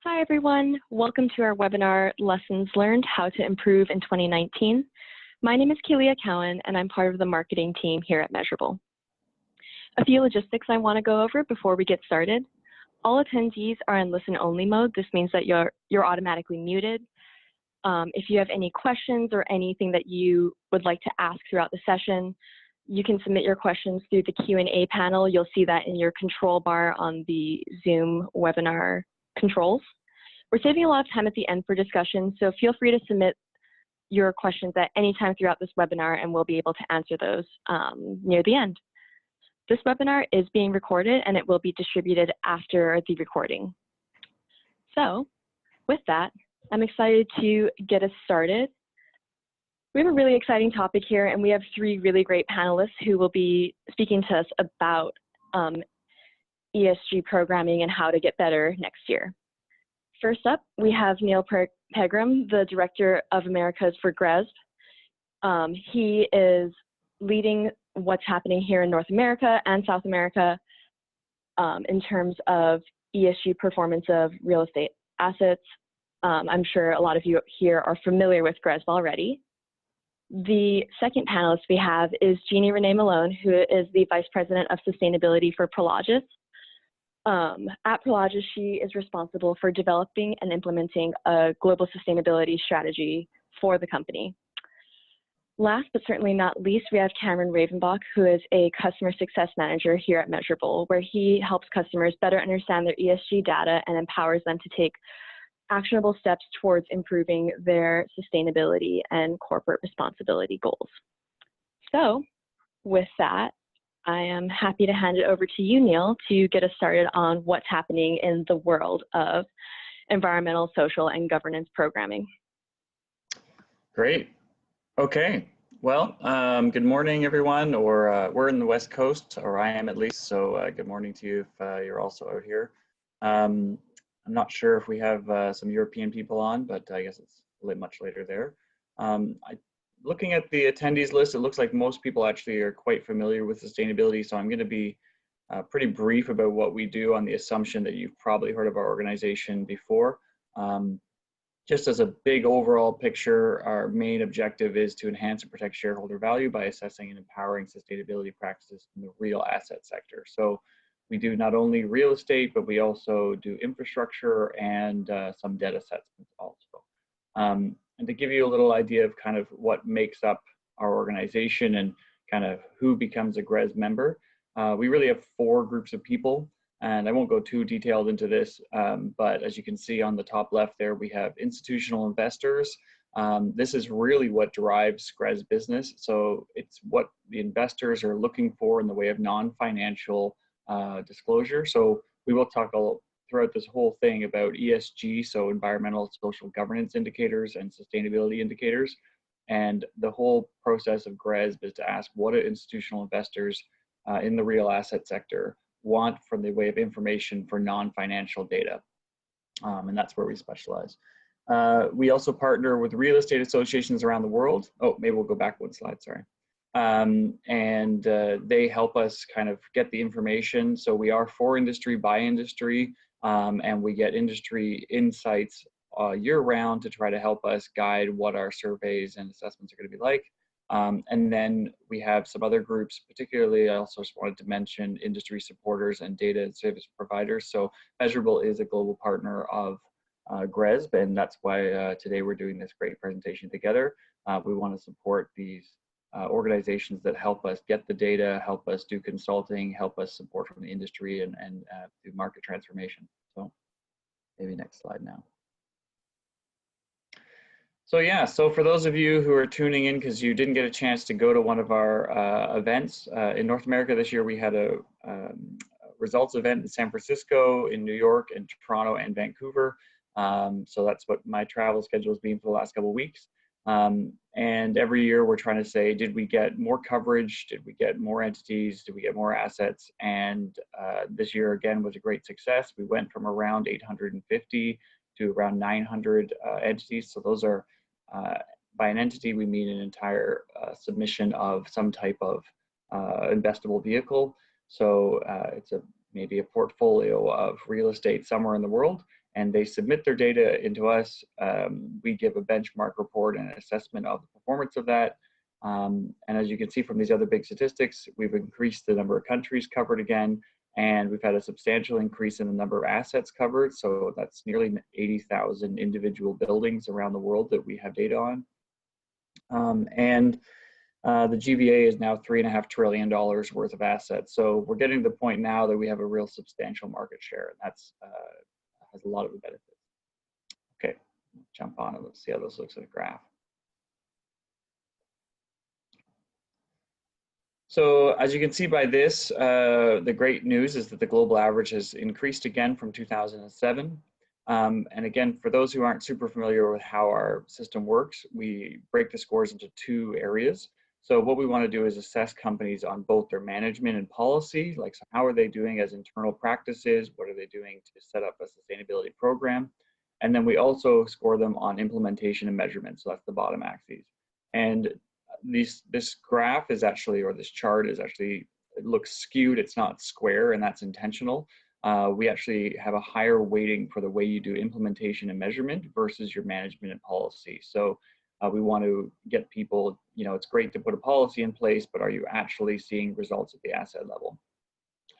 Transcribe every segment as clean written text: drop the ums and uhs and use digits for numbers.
Hi, everyone. Welcome to our webinar, Lessons Learned, How to Improve in 2019. My name is Kelia Cowan, and I'm part of the marketing team here at Measurabl. A few logistics I want to go over before we get started. All attendees are in listen-only mode. This means that you're automatically muted. If you have any questions or anything that you would like to ask throughout the session, you can submit your questions through the Q&A panel. You'll see that in your control bar on the Zoom webinar controls. We're saving a lot of time at the end for discussion, so feel free to submit your questions at any time throughout this webinar, and we'll be able to answer those near the end. This webinar is being recorded, and it will be distributed after the recording. So, with that, I'm excited to get us started. We have a really exciting topic here, and we have three really great panelists who will be speaking to us about ESG programming and how to get better next year. First up, we have Neal Pegram, the Director of Americas for GRESB. He is leading what's happening here in North America and South America in terms of ESG performance of real estate assets. I'm sure a lot of you here are familiar with GRESB already. The second panelist we have is Jeannie Rene Malone, who is the Vice President of Sustainability for Prologis. At Prologis, she is responsible for developing and implementing a global sustainability strategy for the company. Last but certainly not least, we have Cameron Ravenbach, who is a Customer Success Manager here at Measurable, where he helps customers better understand their ESG data and empowers them to take actionable steps towards improving their sustainability and corporate responsibility goals. So, with that, I am happy to hand it over to you, Neal, to get us started on what's happening in the world of environmental, social, and governance programming. Great. Okay. Well, good morning, everyone, or we're in the West Coast, or I am at least, so good morning to you if you're also out here. I'm not sure if we have some European people on, but I guess it's a little much later there. Looking at the attendees list, it looks like most people actually are quite familiar with sustainability, so I'm going to be pretty brief about what we do on the assumption that you've probably heard of our organization before. Just as a big overall picture, our main objective is to enhance and protect shareholder value by assessing and empowering sustainability practices in the real asset sector. So we do not only real estate, but we also do infrastructure and some debt assessments also. And to give you a little idea of kind of what makes up our organization and kind of who becomes a GRESB member, we really have four groups of people, and I won't go too detailed into this, but as you can see on the top left there, we have institutional investors. This is really what drives GRESB business. So it's what the investors are looking for in the way of non-financial disclosure. So we will talk throughout this whole thing about ESG, so environmental, social governance indicators and sustainability indicators. And the whole process of GRESB is to ask what do institutional investors in the real asset sector want from the way of information for non-financial data. And that's where we specialize. We also partner with real estate associations around the world. Oh, maybe we'll go back one slide, sorry. And they help us kind of get the information. So we are for industry, by industry, and we get industry insights year-round to try to help us guide what our surveys and assessments are going to be like. And then we have some other groups, particularly I also just wanted to mention industry supporters and data and service providers. So Measurable is a global partner of GRESB, and that's why today we're doing this great presentation together. We want to support these organizations that help us get the data, help us do consulting, help us support from the industry and do market transformation. So maybe next slide now. So yeah, so for those of you who are tuning in because you didn't get a chance to go to one of our events, in North America this year we had a results event in San Francisco, in New York, in Toronto, and Vancouver. So that's what my travel schedule has been for the last couple of weeks. And every year we're trying to say, did we get more coverage? Did we get more entities? Did we get more assets? And this year again was a great success. We went from around 850 to around 900 entities. So those are, by an entity, we mean an entire submission of some type of investable vehicle. So it's maybe a portfolio of real estate somewhere in the world. and they submit their data into us. We give a benchmark report and an assessment of the performance of that. And as you can see from these other big statistics, we've increased the number of countries covered again, and we've had a substantial increase in the number of assets covered. So that's nearly 80,000 individual buildings around the world that we have data on. The GVA is now $3.5 trillion worth of assets. So we're getting to the point now that we have a real substantial market share, and that's has a lot of the benefits. Okay, jump on and let's see how this looks in a graph. So as you can see by this, the great news is that the global average has increased again from 2007. And again, for those who aren't super familiar with how our system works, we break the scores into two areas. So what we want to do is assess companies on both their management and policy, like so how are they doing as internal practices, what are they doing to set up a sustainability program, and then we also score them on implementation and measurement, so that's the bottom axis. And this graph is actually, or this chart is actually, it looks skewed, it's not square, and that's intentional. We actually have a higher weighting for the way you do implementation and measurement versus your management and policy. So we want to get people, you know, it's great to put a policy in place, but are you actually seeing results at the asset level?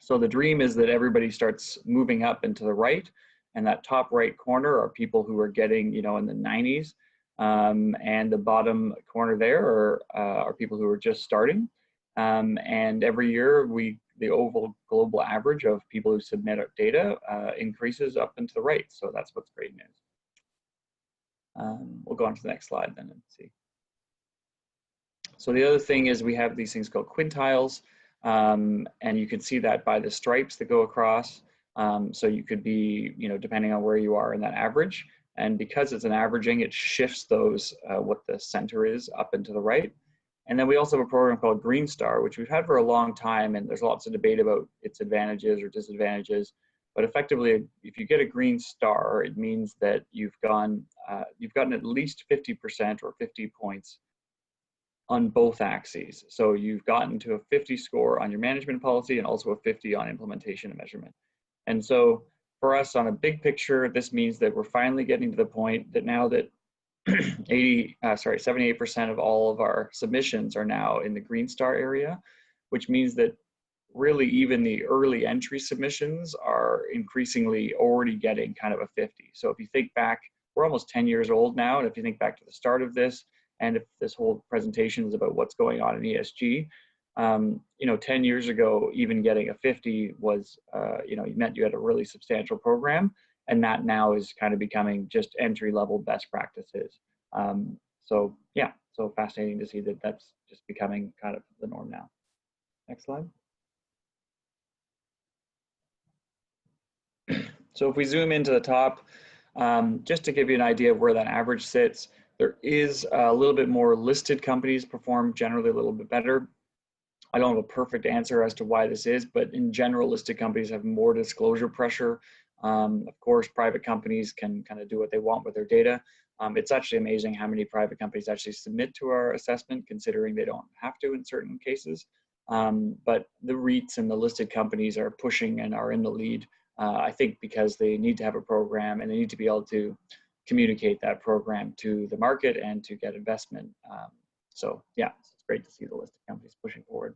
So the dream is that everybody starts moving up and to the right, and that top right corner are people who are getting, you know, in the 90s. And the bottom corner there are people who are just starting. And every year the overall global average of people who submit our data increases up and to the right. So that's what's great news. We'll go on to the next slide then and see. So the other thing is we have these things called quintiles, and you can see that by the stripes that go across. So you could be, you know, depending on where you are in that average. And because it's an averaging, it shifts those, what the center is, up and to the right. And then we also have a program called Green Star, which we've had for a long time, and there's lots of debate about its advantages or disadvantages. But effectively, if you get a Green Star, it means that you've gotten at least 50% or 50 points on both axes. So you've gotten to a 50 score on your management policy and also a 50 on implementation and measurement. And so for us on a big picture, this means that we're finally getting to the point that now that 78% of all of our submissions are now in the Green Star area, which means that really even the early entry submissions are increasingly already getting kind of a 50. So if you think back, we're almost 10 years old now, and if you think back to the start of this, and if this whole presentation is about what's going on in ESG, you know, 10 years ago, even getting a 50 was, you know, it meant you had a really substantial program, and that now is kind of becoming just entry-level best practices. So yeah, so fascinating to see that that's just becoming kind of the norm now. Next slide. So if we zoom into the top, just to give you an idea of where that average sits, there is a little bit more listed companies perform generally a little bit better. I don't have a perfect answer as to why this is, but in general, listed companies have more disclosure pressure. Of course, private companies can kind of do what they want with their data. It's actually amazing how many private companies actually submit to our assessment, considering they don't have to in certain cases. But the REITs and the listed companies are pushing and are in the lead, I think because they need to have a program and they need to be able to communicate that program to the market and to get investment. So yeah, it's great to see the listed companies pushing forward.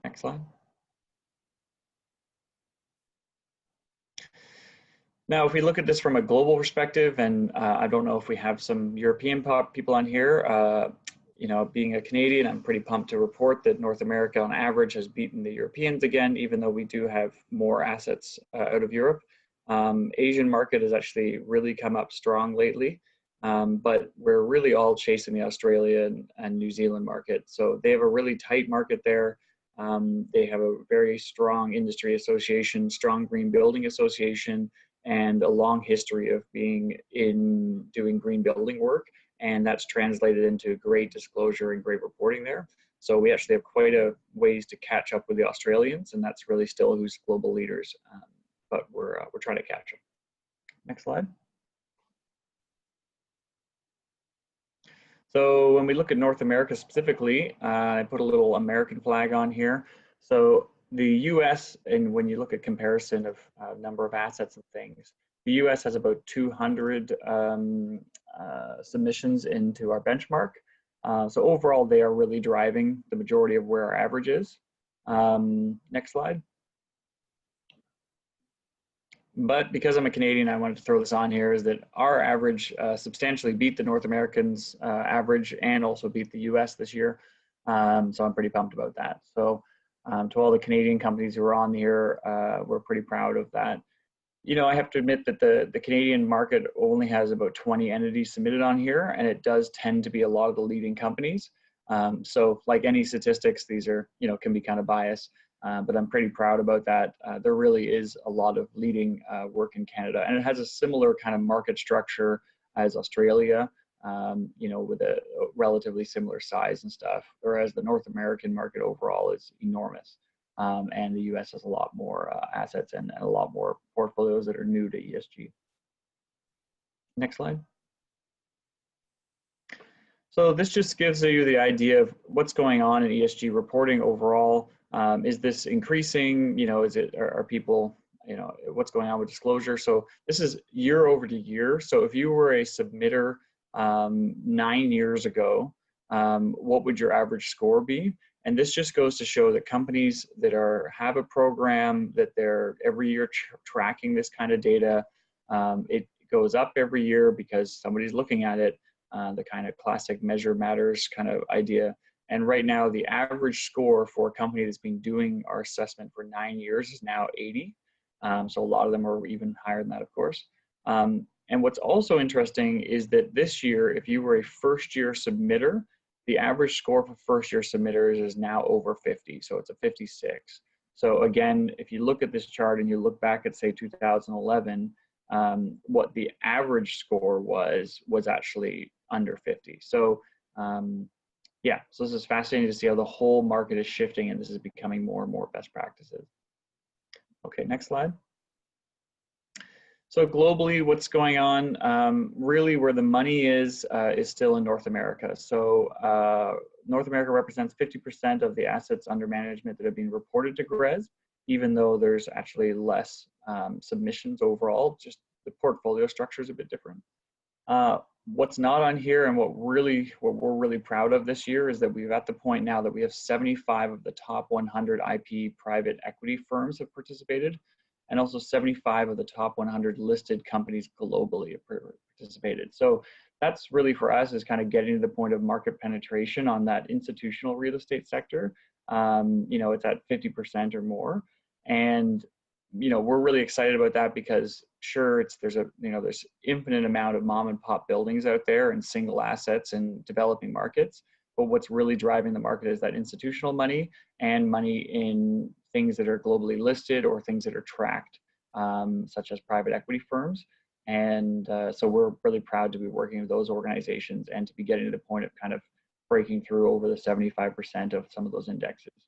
Next slide. Now, if we look at this from a global perspective, and I don't know if we have some European people on here, you know, being a Canadian, I'm pretty pumped to report that North America on average has beaten the Europeans again, even though we do have more assets out of Europe. Asian market has actually really come up strong lately, but we're really all chasing the Australian and New Zealand market. So they have a really tight market there. They have a very strong industry association, strong green building association, and a long history of doing green building work. And that's translated into great disclosure and great reporting there. So we actually have quite a ways to catch up with the Australians, and that's really still who's global leaders. But we're trying to catch them. Next slide. So when we look at North America specifically, I put a little American flag on here. So the US, and when you look at comparison of number of assets and things, the US has about 200 submissions into our benchmark. So overall, they are really driving the majority of where our average is. Next slide. But because I'm a Canadian, I wanted to throw this on here, is that our average substantially beat the North Americans average and also beat the US this year. So I'm pretty pumped about that. So to all the Canadian companies who are on here, we're pretty proud of that. You know, I have to admit that the Canadian market only has about 20 entities submitted on here, and it does tend to be a lot of the leading companies. So like any statistics, these are, you know, can be kind of biased, but I'm pretty proud about that. There really is a lot of leading work in Canada, and it has a similar kind of market structure as Australia, you know, with a relatively similar size and stuff, whereas the North American market overall is enormous. And the US has a lot more assets and a lot more portfolios that are new to ESG. Next slide. So this just gives you the idea of what's going on in ESG reporting overall. Is this increasing? You know, are people, you know, what's going on with disclosure? So this is year over year. So if you were a submitter 9 years ago, what would your average score be? And this just goes to show that companies that have a program that they're every year tracking this kind of data, it goes up every year because somebody's looking at it, the kind of classic measure matters kind of idea. And right now, the average score for a company that's been doing our assessment for 9 years is now 80. So a lot of them are even higher than that, of course. And what's also interesting is that this year, if you were a first-year submitter, the average score for first-year submitters is now over 50, so it's a 56. So again, if you look at this chart and you look back at, say, 2011, what the average score was actually under 50. So yeah, so this is fascinating to see how the whole market is shifting, and this is becoming more and more best practices. Okay, next slide. So globally, what's going on? Really, where the money is still in North America. So North America represents 50% of the assets under management that have been reported to GRESB, even though there's actually less submissions overall. Just the portfolio structure is a bit different. What's not on here, and what we're really proud of this year, is that we're at the point now that we have 75 of the top 100 IP private equity firms have participated. And also 75 of the top 100 listed companies globally have participated. So that's really for us is kind of getting to the point of market penetration on that institutional real estate sector. You know, it's at 50% or more. And, you know, we're really excited about that because sure, there's infinite amount of mom and pop buildings out there and single assets in developing markets. But what's really driving the market is that institutional money and money in things that are globally listed or things that are tracked, such as private equity firms. And so we're really proud to be working with those organizations and to be getting to the point of kind of breaking through over the 75% of some of those indexes.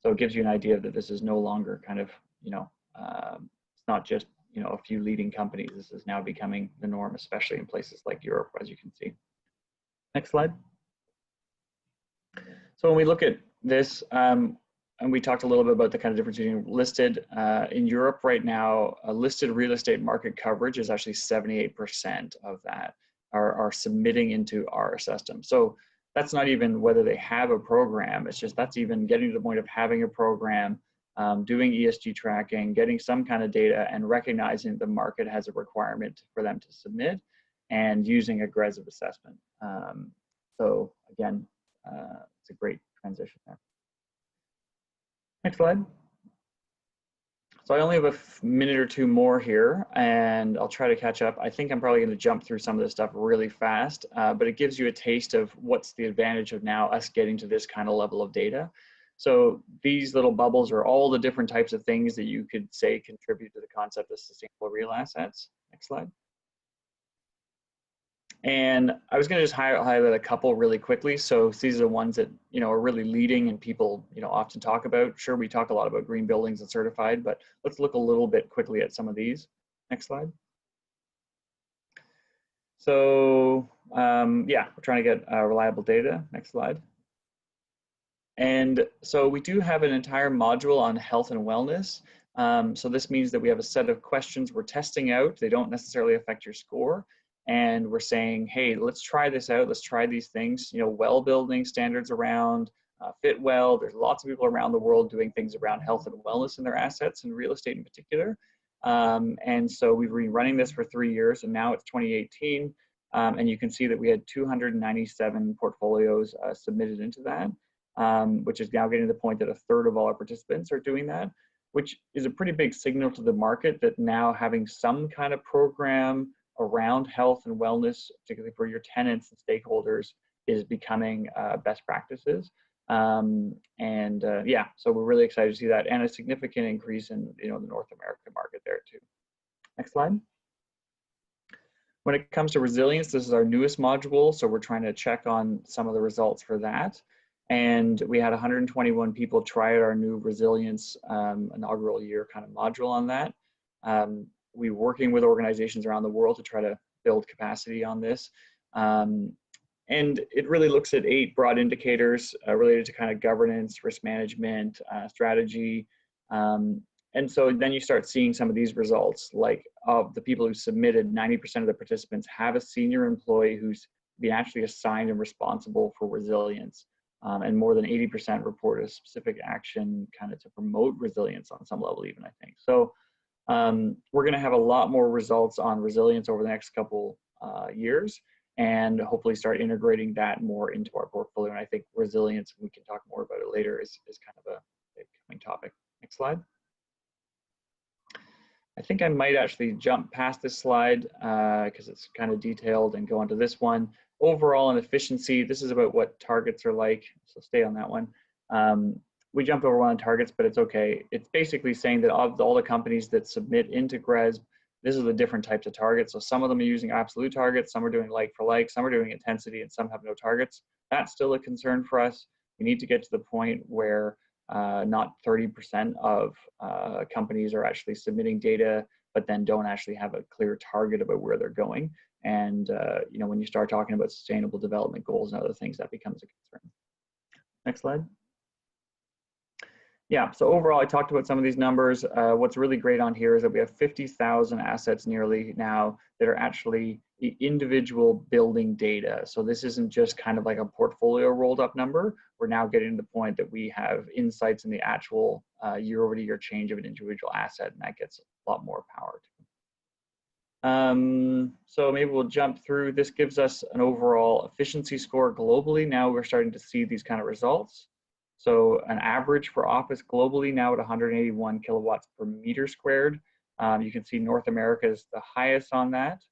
So it gives you an idea that this is no longer kind of, you know, it's not just, you know, a few leading companies. This is now becoming the norm, especially in places like Europe, as you can see. Next slide. So when we look at this, and we talked a little bit about the kind of difference between listed in Europe right now, listed real estate market coverage is actually 78% of that are submitting into our system. So that's not even whether they have a program, it's just that's even getting to the point of having a program, doing ESG tracking, getting some kind of data and recognizing the market has a requirement for them to submit and using a GRESB assessment. So again, it's a great transition there. Next slide. So I only have a minute or two more here, and I'll try to catch up. I think I'm probably going to jump through some of this stuff really fast, but it gives you a taste of what's the advantage of now us getting to this kind of level of data. So these little bubbles are all the different types of things that you could say contribute to the concept of sustainable real assets. Next slide. And I was going to just highlight a couple really quickly. So these are the ones that, you know, are really leading and people, you know, often talk about. Sure, we talk a lot about green buildings and certified, but let's look a little bit quickly at some of these. Next slide. So yeah, we're trying to get reliable data. Next slide. And so we do have an entire module on health and wellness. So this means that we have a set of questions we're testing out. They don't necessarily affect your score. And we're saying, hey, let's try this out. Let's try these things, you know, well building standards around fit well. There's lots of people around the world doing things around health and wellness in their assets and real estate in particular. And so we've been running this for 3 years, and now it's 2018. And you can see that we had 297 portfolios submitted into that, which is now getting to the point that 1/3 of all our participants are doing that, which is a pretty big signal to the market that now having some kind of program around health and wellness, particularly for your tenants and stakeholders, is becoming best practices. Yeah, so we're really excited to see that, and a significant increase in, you know, the North American market there too. Next slide. When it comes to resilience, this is our newest module, so we're trying to check on some of the results for that. And we had 121 people try out our new resilience inaugural year kind of module on that. We're working with organizations around the world to try to build capacity on this. And it really looks at 8 broad indicators related to kind of governance, risk management, strategy. And so then you start seeing some of these results, like of the people who submitted, 90% of the participants have a senior employee who's been actually assigned and responsible for resilience. And more than 80% report a specific action kind of to promote resilience on some level even, I think. So we're gonna have a lot more results on resilience over the next couple years, and hopefully start integrating that more into our portfolio. And I think resilience, we can talk more about it later, is kind of a big coming topic. Next slide. I think I might actually jump past this slide because it's kind of detailed and go on to this one. Overall in efficiency, this is about what targets are like, so stay on that one. We jumped over one on targets, but it's okay. It's basically saying that of all the companies that submit into GRESB, this is the different types of targets. So some of them are using absolute targets, some are doing like for like, some are doing intensity, and some have no targets. That's still a concern for us. We need to get to the point where not 30% of companies are actually submitting data, but then don't actually have a clear target about where they're going. And you know, when you start talking about sustainable development goals and other things, that becomes a concern. Next slide. Yeah, so overall, I talked about some of these numbers. What's really great on here is that we have 50,000 assets nearly now that are actually individual building data. So this isn't just kind of like a portfolio rolled up number. We're now getting to the point that we have insights in the actual year-over-year change of an individual asset, and that gets a lot more power to it. So maybe we'll jump through. This gives us an overall efficiency score globally. Now we're starting to see these kind of results. So an average for office globally now at 181 kilowatts per meter squared. You can see North America is the highest on that.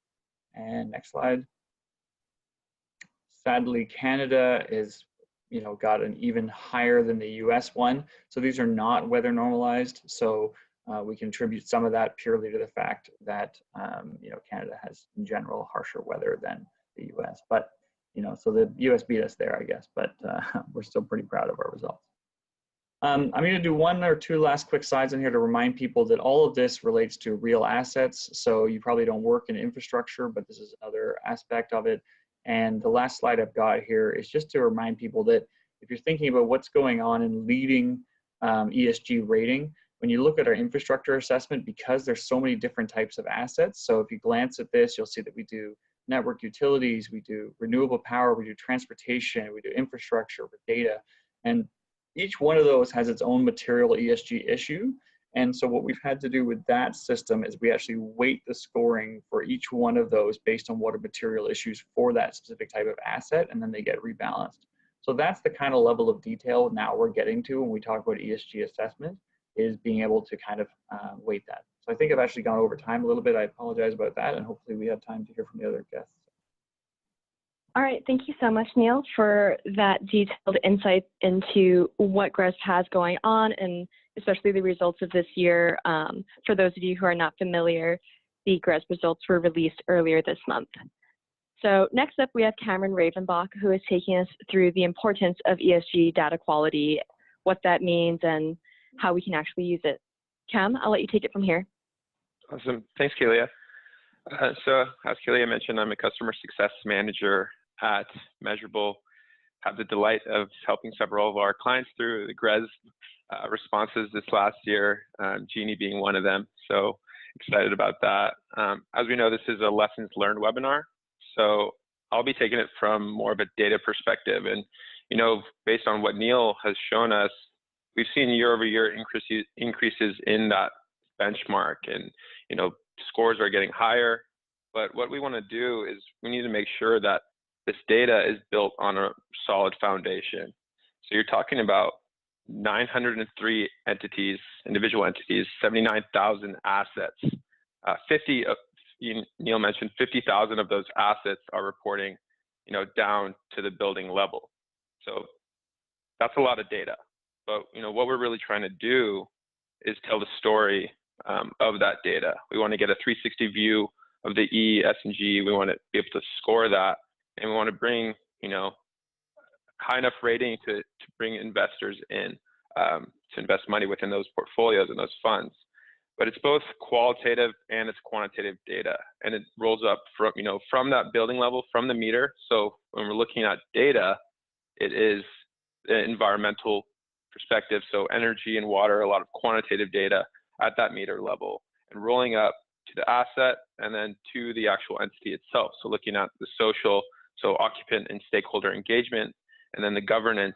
And next slide. Sadly, Canada is, you know, got an even higher than the US one. So these are not weather normalized. So we can attribute some of that purely to the fact that, you know, Canada has in general harsher weather than the US. But you know, so the US beat us there, I guess, but we're still pretty proud of our results. I'm going to do 1 or 2 last quick slides in here to remind people that all of this relates to real assets. So you probably don't work in infrastructure, but this is another aspect of it. And the last slide I've got here is just to remind people that if you're thinking about what's going on in leading ESG rating, when you look at our infrastructure assessment, because there's so many different types of assets, so if you glance at this, you'll see that we do network utilities, we do renewable power, we do transportation, we do infrastructure with data. And each one of those has its own material ESG issue. And so what we've had to do with that system is we actually weight the scoring for each one of those based on what are material issues for that specific type of asset, and then they get rebalanced. So that's the kind of level of detail now we're getting to when we talk about ESG assessment, is being able to kind of weight that. So I think I've actually gone over time a little bit. I apologize about that, and hopefully we have time to hear from the other guests. All right, thank you so much, Neal, for that detailed insight into what GRESB has going on, and especially the results of this year. For those of you who are not familiar, the GRESB results were released earlier this month. So next up, we have Cameron Ravenbach, who is taking us through the importance of ESG data quality, what that means, and how we can actually use it. Cam, I'll let you take it from here. Awesome. Thanks, Kelia. So as Kelia mentioned, I'm a customer success manager at Measurabl. had the delight of helping several of our clients through the GRESB responses this last year, Jeannie being one of them. So excited about that. As we know, this is a lessons learned webinar. So I'll be taking it from more of a data perspective. And, you know, based on what Neal has shown us, we've seen year-over-year increases in that benchmark, and, you know, scores are getting higher. But what we want to do is we need to make sure that this data is built on a solid foundation. So you're talking about 903 entities, individual entities, 79,000 assets. Neal mentioned 50,000 of those assets are reporting, you know, down to the building level. So that's a lot of data. But, you know, what we're really trying to do is tell the story of that data. We want to get a 360 view of the E, S, and G. We want to be able to score that, and we want to bring, you know, high enough rating to bring investors in to invest money within those portfolios and those funds. But it's both qualitative and it's quantitative data, and it rolls up from, you know, from that building level, from the meter. So when we're looking at data, it is the environmental perspective. So energy and water, a lot of quantitative data at that meter level, and rolling up to the asset and then to the actual entity itself. So looking at the social, so occupant and stakeholder engagement, and then the governance,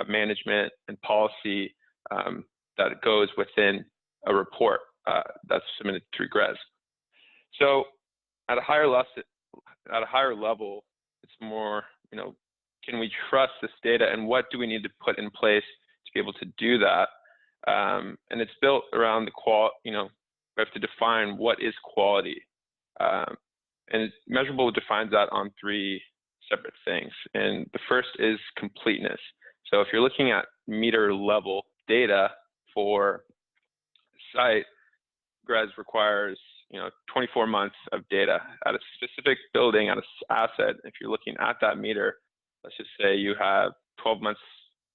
management, and policy that goes within a report that's submitted through GRESB. So at a higher level, it's more, you know, can we trust this data, and what do we need to put in place to be able to do that? And it's built around the you know, we have to define what is quality. And Measurable defines that on 3 separate things. And the first is completeness. So if you're looking at meter level data for site, GRESB requires, you know, 24 months of data at a specific building, at an asset. If you're looking at that meter, let's just say you have 12 months,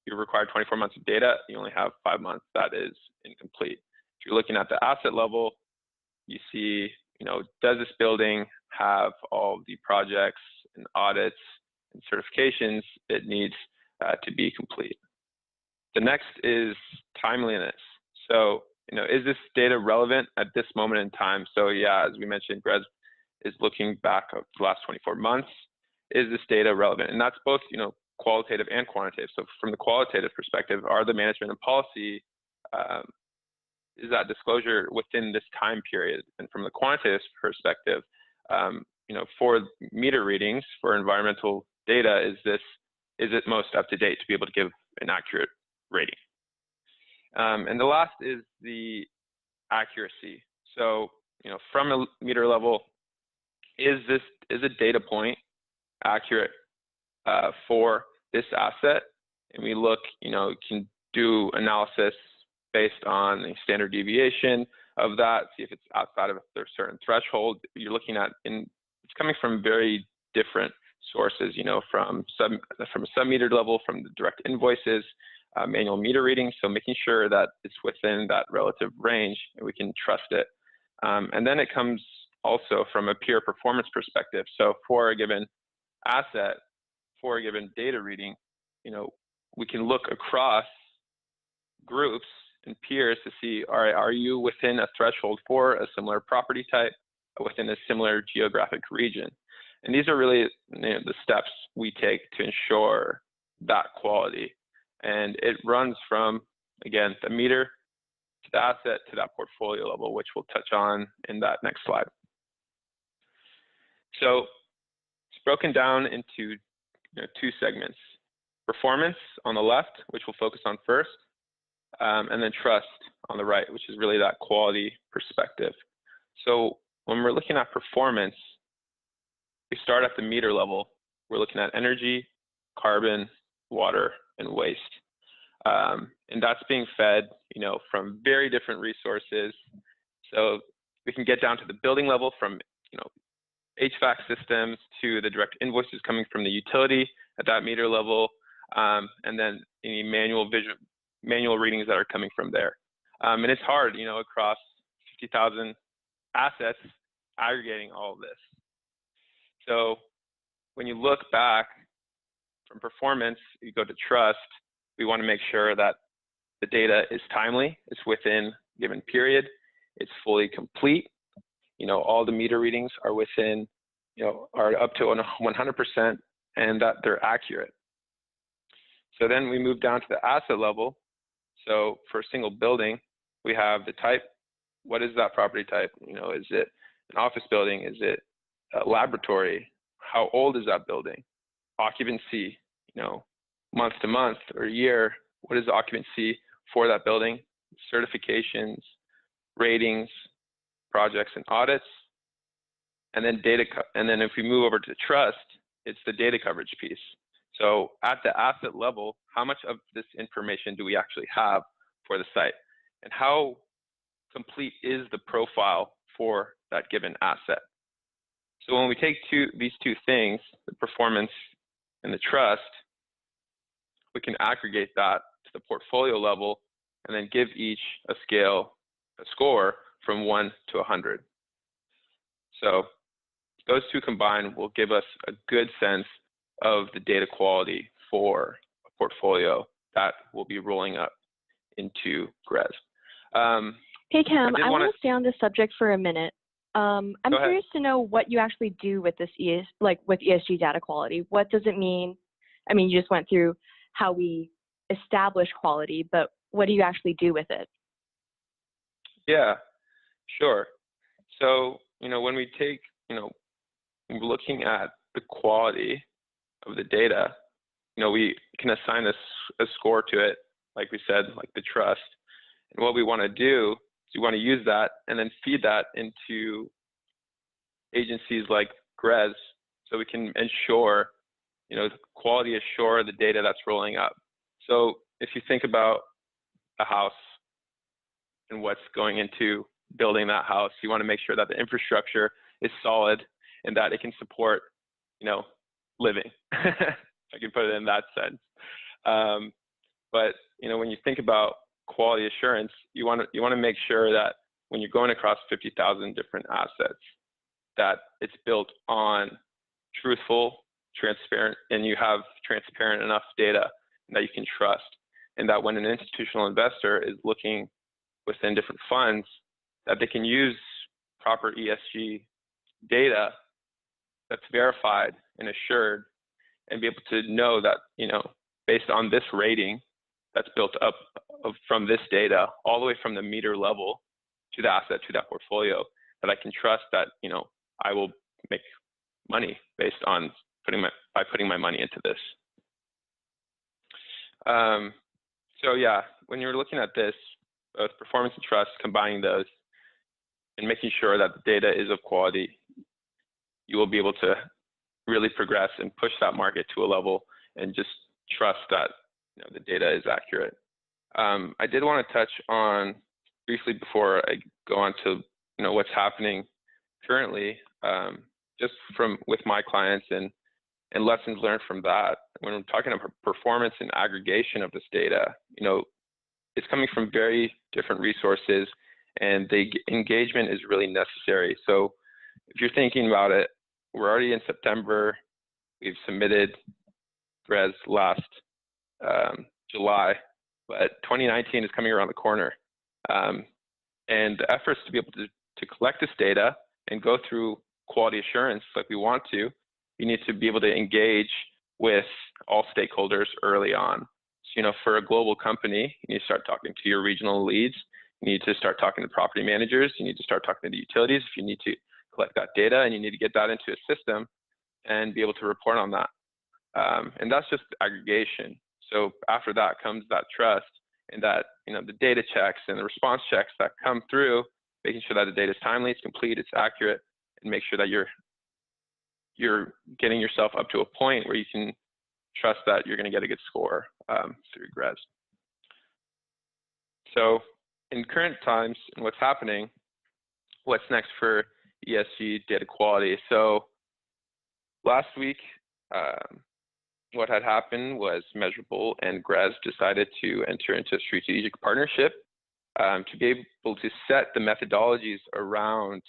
you require 24 months of data, you only have 5 months, that is incomplete. If you're looking at the asset level, you see, you know, does this building have all the projects and audits and certifications it needs to be complete? The next is timeliness. So, you know, is this data relevant at this moment in time? So yeah, as we mentioned, GRESB is looking back at the last 24 months. Is this data relevant? And that's both, you know, qualitative and quantitative. So from the qualitative perspective, are the management and policy, is that disclosure within this time period? And from the quantitative perspective, you know, for meter readings, for environmental data, is it most up to date to be able to give an accurate rating? And the last is the accuracy. So, you know, from a meter level, is a data point accurate for this asset? And we look, you know, can do analysis based on the standard deviation of that, see if it's outside of a certain threshold. You're looking at, it's coming from very different sources, you know, from a sub-meter level, from the direct invoices, manual meter readings, so making sure that it's within that relative range and we can trust it. And then it comes also from a peer performance perspective. So for a given asset, for a given data reading, you know, we can look across groups and peers to see, all right, are you within a threshold for a similar property type within a similar geographic region? And these are really, you know, the steps we take to ensure that quality. And it runs from, again, the meter to the asset to that portfolio level, which we'll touch on in that next slide. So it's broken down into, you know, 2 segments: performance on the left, which we'll focus on first, and then trust on the right, which is really that quality perspective. So when we're looking at performance, we start at the meter level. We're looking at energy, carbon, water, and waste. And that's being fed, you know, from very different resources. So we can get down to the building level, from, you know, HVAC systems to the direct invoices coming from the utility at that meter level, and then any manual readings that are coming from there. And it's hard, you know, across 50,000 assets, aggregating all of this. So when you look back from performance, you go to trust. We want to make sure that the data is timely, it's within a given period, it's fully complete. All the meter readings are within, are up to 100%, and that they're accurate. So then we move down to the asset level. So for a single building, we have the type. What is that property type? Is it an office building? Is it a laboratory? How old is that building? Occupancy, month to month or year. What is the occupancy for that building? Certifications, ratings, projects and audits, and then data. And then if we move over to trust, it's the data coverage piece. So at the asset level, how much of this information do we actually have for the site? And how complete is the profile for that given asset? So when we take these two things, the performance and the trust, we can aggregate that to the portfolio level and then give each a score from 1 to 100. So those two combined will give us a good sense of the data quality for a portfolio that will be rolling up into GRESB. Hey, Cam, I want to stay on this subject for a minute. I'm curious to know what you actually do with this with ESG data quality. What does it mean? I mean, you just went through how we establish quality, but what do you actually do with it? Yeah, sure. So, when we take, looking at the quality of the data, we can assign a score to it, like we said, like the trust. And what we want to do is we want to use that and then feed that into agencies like GRESB so we can ensure, quality assure the data that's rolling up. So if you think about a house and what's going into building that house, you want to make sure that the infrastructure is solid and that it can support, living. I can put it in that sense. But when you think about quality assurance, you want to make sure that when you're going across 50,000 different assets, that it's built on truthful, transparent, and you have transparent enough data that you can trust, and that when an institutional investor is looking within different funds, that they can use proper ESG data that's verified and assured, and be able to know that, based on this rating that's built up from this data, all the way from the meter level to the asset, to that portfolio, that I can trust that, I will make money based on putting my money into this. So yeah, when you're looking at this, both performance and trust, combining those and making sure that the data is of quality, you will be able to really progress and push that market to a level and just trust that the data is accurate. I did want to touch on briefly before I go on to what's happening currently, just with my clients and lessons learned from that. When I'm talking about performance and aggregation of this data, it's coming from very different resources, and the engagement is really necessary. So if you're thinking about it, we're already in September. We've submitted GRESB last July, but 2019 is coming around the corner. And the efforts to be able to collect this data and go through quality assurance like we want to, you need to be able to engage with all stakeholders early on. So, for a global company, you need to start talking to your regional leads. You need to start talking to property managers. You need to start talking to the utilities if you need to collect that data, and you need to get that into a system and be able to report on that. And that's just aggregation. So after that comes that trust, and that the data checks and the response checks that come through, making sure that the data is timely, it's complete, it's accurate, and make sure that you're getting yourself up to a point where you can trust that you're going to get a good score through GRESB. So in current times and what's happening, what's next for ESG data quality? So last week, what had happened was Measurabl and GRESB decided to enter into a strategic partnership to be able to set the methodologies around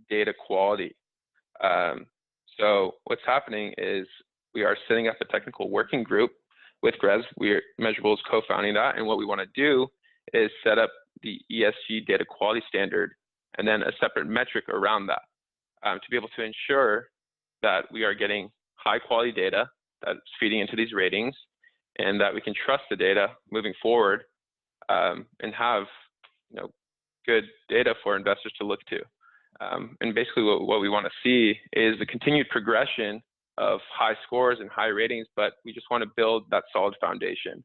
data quality. So what's happening is we are setting up a technical working group with GRESB. Measurabl is co-founding that, and what we want to do is set up the ESG data quality standard and then a separate metric around that to be able to ensure that we are getting high quality data that's feeding into these ratings, and that we can trust the data moving forward and have good data for investors to look to. And basically what we want to see is the continued progression of high scores and high ratings, but we just want to build that solid foundation.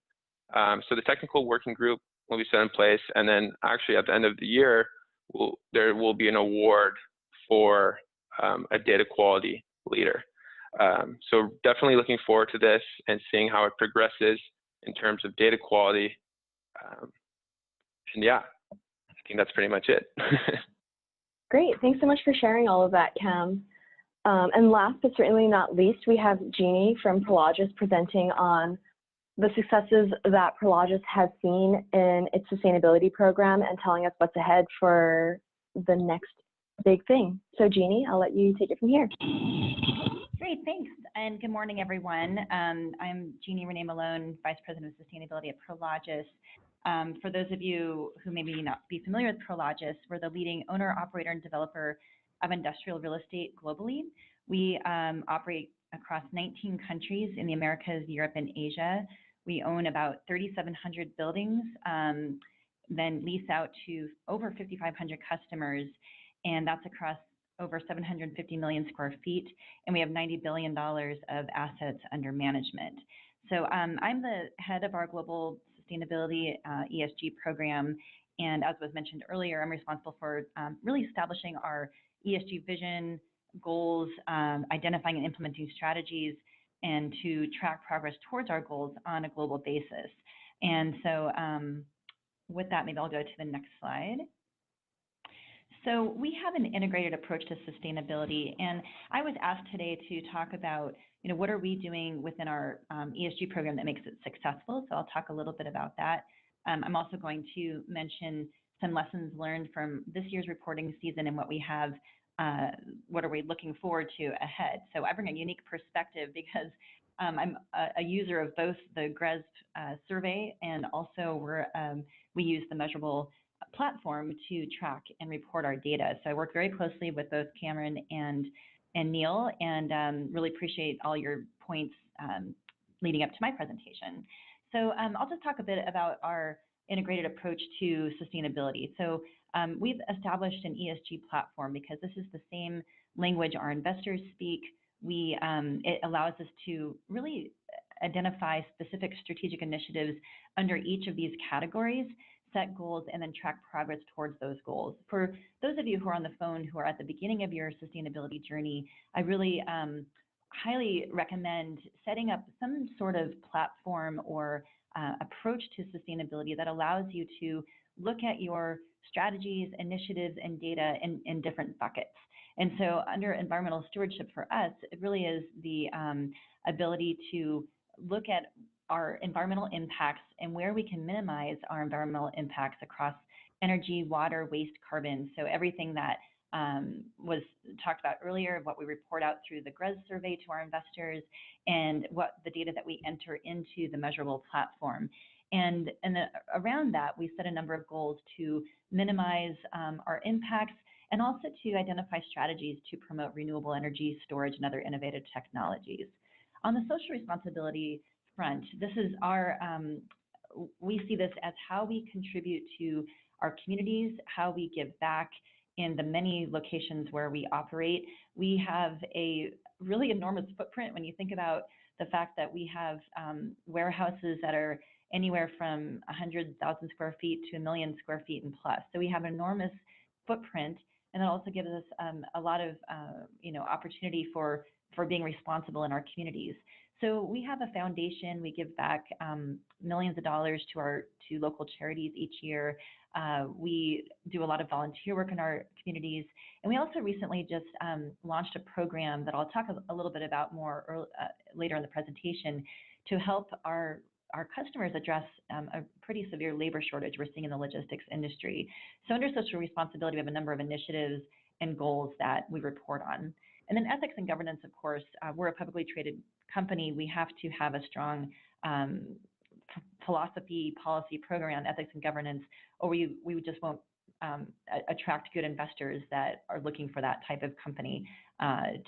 So the technical working group will be set in place, and then actually at the end of the year, there will be an award for a data quality leader. So definitely looking forward to this and seeing how it progresses in terms of data quality. And yeah, I think that's pretty much it. Great, thanks so much for sharing all of that, Cam. And last but certainly not least, we have Jeannie from Prologis presenting on the successes that Prologis has seen in its sustainability program and telling us what's ahead for the next big thing. So Jeannie, I'll let you take it from here. Great, thanks, and good morning, everyone. I'm Jeannie Rene Malone, Vice President of Sustainability at Prologis. For those of you who maybe not be familiar with Prologis, we're the leading owner, operator, and developer of industrial real estate globally. We operate across 19 countries in the Americas, Europe, and Asia. We own about 3,700 buildings, then lease out to over 5,500 customers, and that's across over 750 million square feet, and we have $90 billion of assets under management. So I'm the head of our global sustainability ESG program, and as was mentioned earlier, I'm responsible for really establishing our ESG vision, goals, identifying and implementing strategies, and to track progress towards our goals on a global basis. And so with that, maybe I'll go to the next slide. So we have an integrated approach to sustainability, and I was asked today to talk about, what are we doing within our ESG program that makes it successful? So I'll talk a little bit about that. I'm also going to mention some lessons learned from this year's reporting season and what we have, what are we looking forward to ahead. So I bring a unique perspective because I'm a user of both the GRESB survey, and also we use the Measurable platform to track and report our data. So I work very closely with both Cameron and Neal, and really appreciate all your points leading up to my presentation. So I'll just talk a bit about our integrated approach to sustainability. So we've established an ESG platform because this is the same language our investors speak. It allows us to really identify specific strategic initiatives under each of these categories, set goals, and then track progress towards those goals. For those of you who are on the phone who are at the beginning of your sustainability journey, I really highly recommend setting up some sort of platform or approach to sustainability that allows you to look at your strategies, initiatives, and data in different buckets. And so under environmental stewardship for us, it really is the ability to look at our environmental impacts and where we can minimize our environmental impacts across energy, water, waste, carbon. So everything that was talked about earlier, what we report out through the GRESB survey to our investors, and what the data that we enter into the Measurable platform. And around that, we set a number of goals to minimize our impacts, and also to identify strategies to promote renewable energy storage and other innovative technologies. On the social responsibility front, this is we see this as how we contribute to our communities, how we give back in the many locations where we operate. We have a really enormous footprint when you think about the fact that we have warehouses that are anywhere from 100,000 square feet to 1 million square feet and plus. So we have an enormous footprint, and that also gives us a lot of opportunity for being responsible in our communities. So we have a foundation. We give back millions of dollars to local charities each year. We do a lot of volunteer work in our communities, and we also recently just launched a program that I'll talk a little bit about more later in the presentation to help our customers address a pretty severe labor shortage we're seeing in the logistics industry. So under social responsibility, we have a number of initiatives and goals that we report on. And then ethics and governance, of course, we're a publicly traded company. We have to have a strong philosophy, policy, program on ethics and governance, or we just won't attract good investors that are looking for that type of company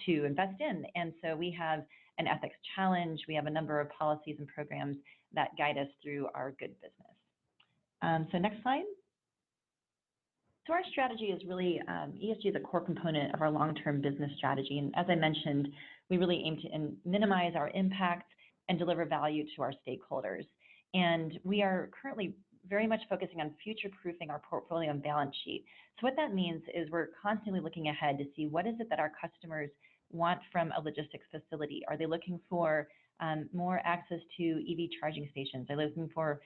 to invest in. And so we have an ethics challenge. We have a number of policies and programs that guide us through our good business. So next slide. So our strategy is really, ESG is a core component of our long-term business strategy. And as I mentioned, we really aim to minimize our impact and deliver value to our stakeholders. And we are currently very much focusing on future-proofing our portfolio and balance sheet. So what that means is we're constantly looking ahead to see what is it that our customers want from a logistics facility. Are they looking for more access to EV charging stations? Are they looking for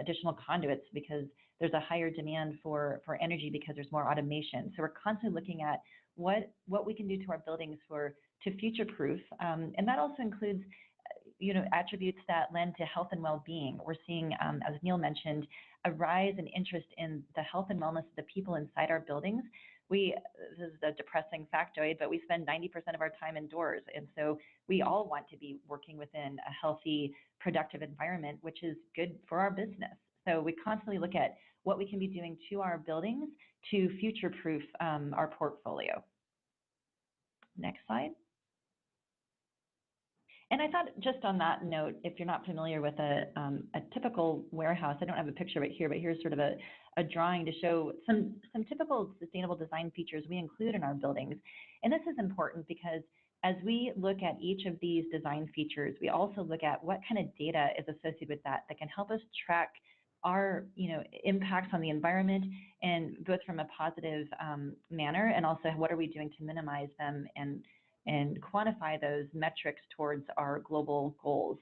additional conduits because there's a higher demand for energy because there's more automation? So we're constantly looking at what we can do to our buildings to future-proof, and that also includes attributes that lend to health and well-being. We're seeing, as Neal mentioned, a rise in interest in the health and wellness of the people inside our buildings. This is a depressing factoid, but we spend 90% of our time indoors. And so we all want to be working within a healthy, productive environment, which is good for our business. So we constantly look at what we can be doing to our buildings to future-proof our portfolio. Next slide. And I thought just on that note, if you're not familiar with a typical warehouse, I don't have a picture of it here, but here's sort of a drawing to show some typical sustainable design features we include in our buildings. And this is important because as we look at each of these design features, we also look at what kind of data is associated with that can help us track our impacts on the environment, and both from a positive manner, and also what are we doing to minimize them and quantify those metrics towards our global goals.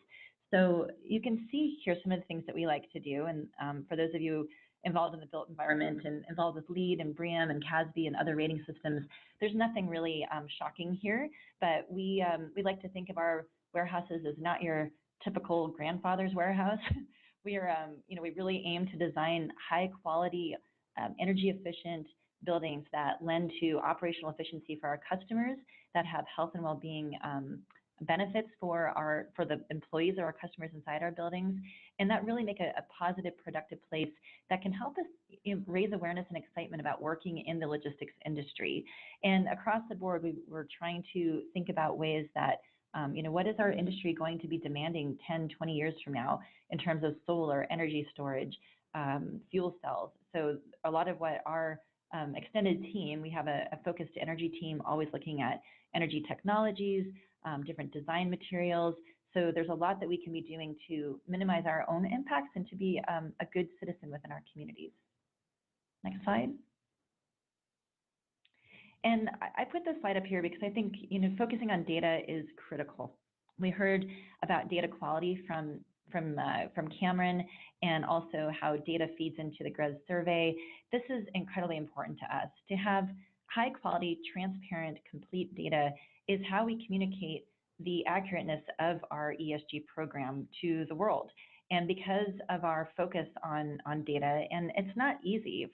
So you can see here some of the things that we like to do. And for those of you involved in the built environment and involved with LEED and BREEAM and CASB and other rating systems, there's nothing really shocking here. But we like to think of our warehouses as not your typical grandfather's warehouse. We are, we really aim to design high quality, energy efficient buildings that lend to operational efficiency for our customers, that have health and well-being benefits for the employees of our customers inside our buildings, and that really make a positive, productive place that can help us raise awareness and excitement about working in the logistics industry. And across the board, we're trying to think about ways that what is our industry going to be demanding 10, 20 years from now in terms of solar, energy storage, fuel cells. So a lot of what our extended team, we have a focused energy team always looking at energy technologies, different design materials. So there's a lot that we can be doing to minimize our own impacts and to be a good citizen within our communities. Next slide. And I put this slide up here because I think focusing on data is critical. We heard about data quality from Cameron, and also how data feeds into the GRESB survey. This is incredibly important to us. To have high quality, transparent, complete data is how we communicate the accurateness of our ESG program to the world. And because of our focus on data, and it's not easy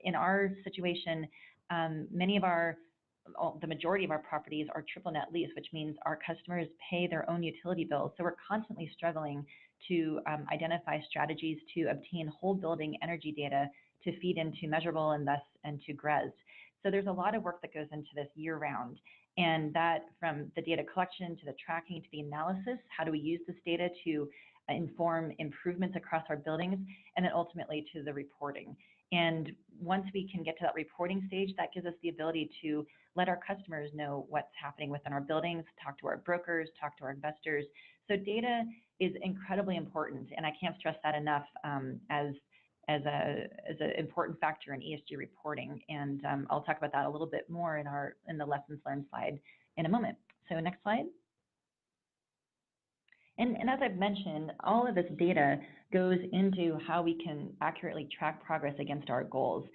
in our situation, the majority of our properties are triple net lease, which means our customers pay their own utility bills. So we're constantly struggling to identify strategies to obtain whole building energy data to feed into Measurable and thus into GRESB. So there's a lot of work that goes into this year round. And that, from the data collection to the tracking to the analysis, how do we use this data to inform improvements across our buildings, and then ultimately to the reporting. And once we can get to that reporting stage, that gives us the ability to let our customers know what's happening within our buildings, talk to our brokers, talk to our investors. So data is incredibly important, and I can't stress that enough as an important factor in ESG reporting. And I'll talk about that a little bit more in the lessons learned slide in a moment. So next slide. And as I've mentioned, all of this data goes into how we can accurately track progress against our goals.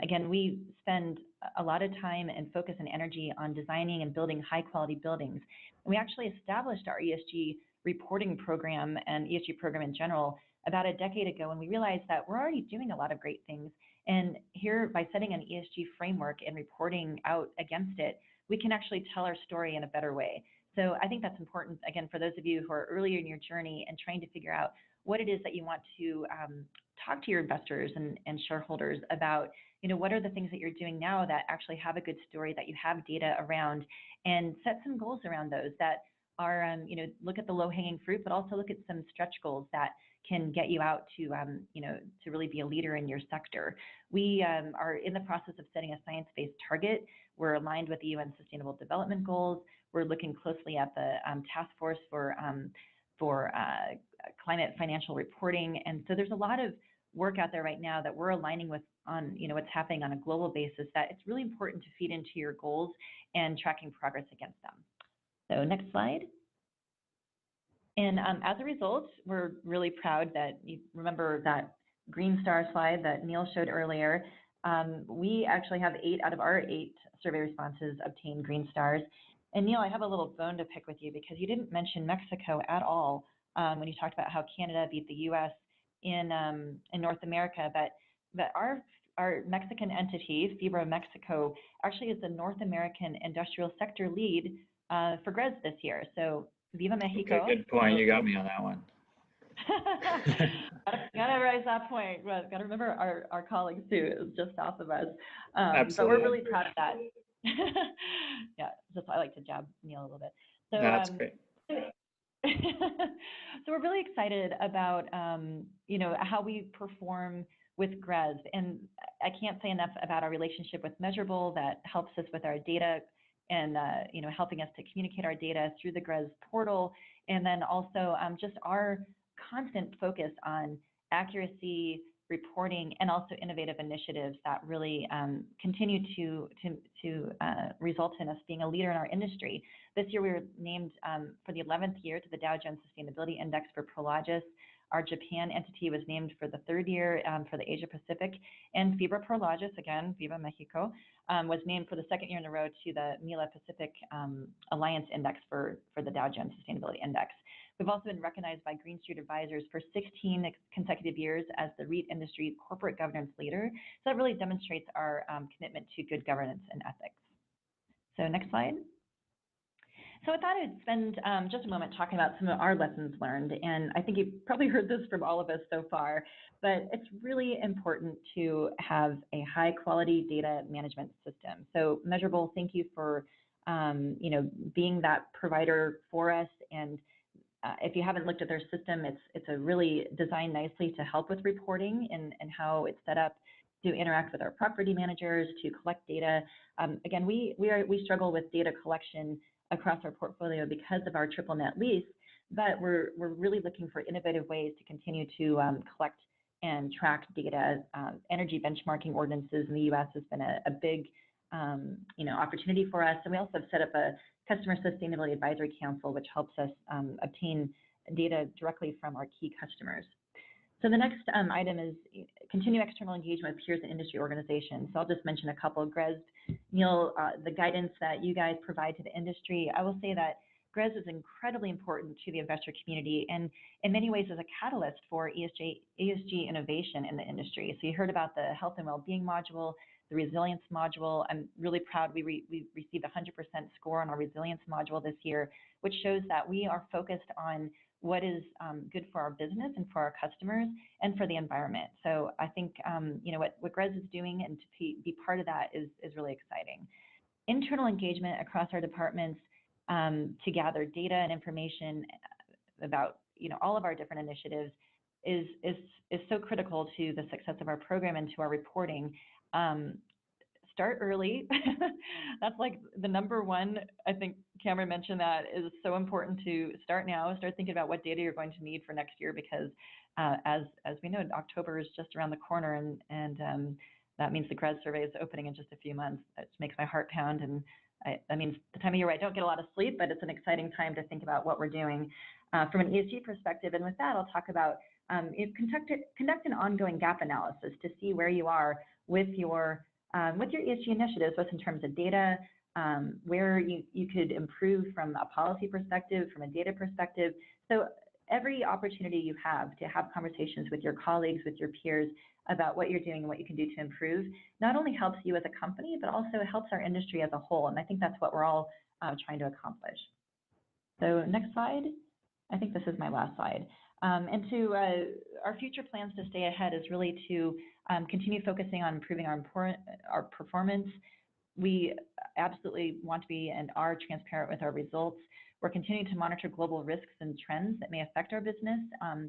Again, we spend a lot of time and focus and energy on designing and building high quality buildings. And we actually established our ESG reporting program and ESG program in general about a decade ago, and we realized that we're already doing a lot of great things. And here, by setting an ESG framework and reporting out against it, we can actually tell our story in a better way. So I think that's important, again, for those of you who are earlier in your journey and trying to figure out what it is that you want to talk to your investors and shareholders about. What are the things that you're doing now that actually have a good story, that you have data around, and set some goals around those that are, look at the low-hanging fruit, but also look at some stretch goals that can get you out to, to really be a leader in your sector. We are in the process of setting a science-based target. We're aligned with the UN Sustainable Development Goals. We're looking closely at the task force for climate financial reporting. And so there's a lot of work out there right now that we're aligning with on, what's happening on a global basis, that it's really important to feed into your goals and tracking progress against them. So next slide. And as a result, we're really proud that you remember that green star slide that Neal showed earlier. We actually have 8 out of our 8 survey responses obtain green stars. And Neal, I have a little bone to pick with you because you didn't mention Mexico at all when you talked about how Canada beat the U.S. in North America. But our Mexican entity, FIBRA Mexico, actually is the North American industrial sector lead for GRESB this year. So Viva Mexico. Okay, good point. You got me on that one. Gotta raise that point. But gotta remember our colleagues too. It was just south of us. Absolutely. But we're really proud of that. Yeah, just I like to jab Neal a little bit. So that's great. So we're really excited about how we perform with GRESB, and I can't say enough about our relationship with Measurabl that helps us with our data and helping us to communicate our data through the GRESB portal, and then also just our constant focus on accuracy, reporting, and also innovative initiatives that really continue to result in us being a leader in our industry. This year we were named for the 11th year to the Dow Jones Sustainability Index for Prologis. Our Japan entity was named for the 3rd year for the Asia Pacific, and FIBRA Prologis, again, Viva Mexico, was named for the 2nd year in a row to the MILA Pacific Alliance Index for the Dow Jones Sustainability Index. We've also been recognized by Green Street Advisors for 16 consecutive years as the REIT industry corporate governance leader. So that really demonstrates our commitment to good governance and ethics. So next slide. So I thought I'd spend just a moment talking about some of our lessons learned. And I think you've probably heard this from all of us so far, but it's really important to have a high quality data management system. So Measurabl, thank you for being that provider for us. And if you haven't looked at their system, it's a really designed nicely to help with reporting and how it's set up to interact with our property managers, to collect data. Again, we struggle with data collection across our portfolio because of our triple net lease, but we're really looking for innovative ways to continue to collect and track data. Energy benchmarking ordinances in the U.S. has been a big opportunity for us, and we also have set up a Customer Sustainability Advisory Council, which helps us obtain data directly from our key customers. So the next item is continue external engagement with peers and industry organizations. So I'll just mention a couple. GRESB, Neal, the guidance that you guys provide to the industry. I will say that GRESB is incredibly important to the investor community and in many ways is a catalyst for ESG innovation in the industry. So you heard about the health and well-being module, the resilience module. I'm really proud we received a 100% score on our resilience module this year, which shows that we are focused on what is good for our business and for our customers and for the environment. So I think what GRESB is doing and to be part of that is really exciting. Internal engagement across our departments to gather data and information about all of our different initiatives is so critical to the success of our program and to our reporting. Start early. That's like the number one. I think Cameron mentioned that is so important to start now. Start thinking about what data you're going to need for next year because as we know, October is just around the corner and that means the GRESB survey is opening in just a few months. It makes my heart pound and that means the time of year where I don't get a lot of sleep, but it's an exciting time to think about what we're doing from an ESG perspective. And with that, I'll talk about conduct an ongoing gap analysis to see where you are with your ESG initiatives, both in terms of data, where you could improve from a policy perspective, from a data perspective. So every opportunity you have to have conversations with your colleagues, with your peers about what you're doing and what you can do to improve, not only helps you as a company, but also helps our industry as a whole. And I think that's what we're all trying to accomplish. So next slide. I think this is my last slide. And to our future plans to stay ahead is really to continue focusing on improving our performance. We absolutely want to be and are transparent with our results. We're continuing to monitor global risks and trends that may affect our business,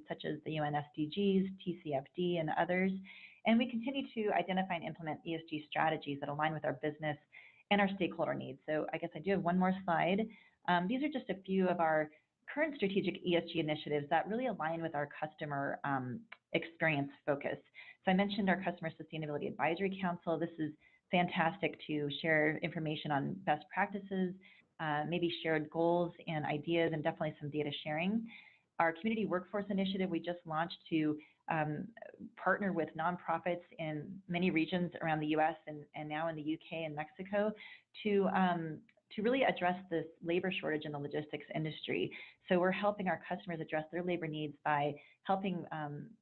such as the UN SDGs, TCFD, and others. And we continue to identify and implement ESG strategies that align with our business and our stakeholder needs. So I guess I do have one more slide. These are just a few of our current strategic ESG initiatives that really align with our customer experience focus. So I mentioned our Customer Sustainability Advisory Council. This is fantastic to share information on best practices, maybe shared goals and ideas, and definitely some data sharing. Our Community Workforce Initiative we just launched to partner with nonprofits in many regions around the US and now in the UK and Mexico to really address this labor shortage in the logistics industry. So we're helping our customers address their labor needs by helping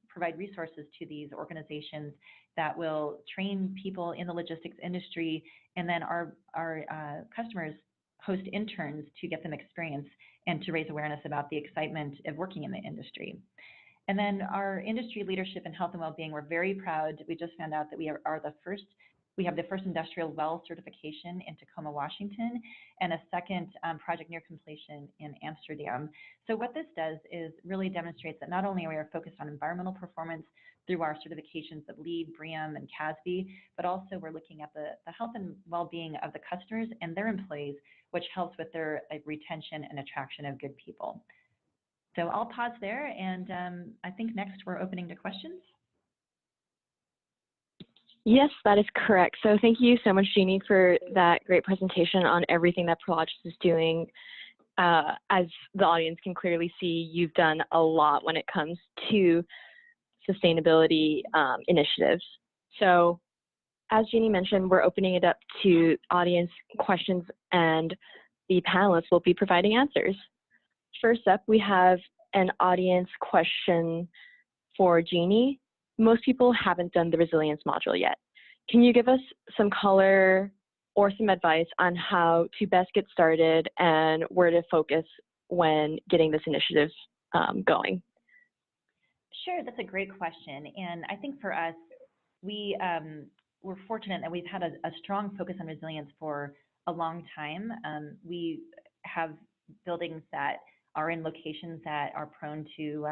provide resources to these organizations that will train people in the logistics industry, and then our customers host interns to get them experience and to raise awareness about the excitement of working in the industry. And then our industry leadership in health and well-being, we're very proud. We just found out that we have the first industrial well certification in Tacoma, Washington, and a second project near completion in Amsterdam. So what this does is really demonstrates that not only are we focused on environmental performance through our certifications of LEED, BREEAM, and CASB, but also we're looking at the health and well-being of the customers and their employees, which helps with their retention and attraction of good people. So I'll pause there, and I think next we're opening to questions. Yes, that is correct. So thank you so much, Jeannie, for that great presentation on everything that Prologis is doing. As the audience can clearly see, you've done a lot when it comes to sustainability initiatives. So as Jeannie mentioned, we're opening it up to audience questions, and the panelists will be providing answers. First up, we have an audience question for Jeannie. Most people haven't done the resilience module yet. Can you give us some color or some advice on how to best get started and where to focus when getting this initiative going? Sure, that's a great question. And I think for us, we're fortunate that we've had a strong focus on resilience for a long time. We have buildings that are in locations that are prone to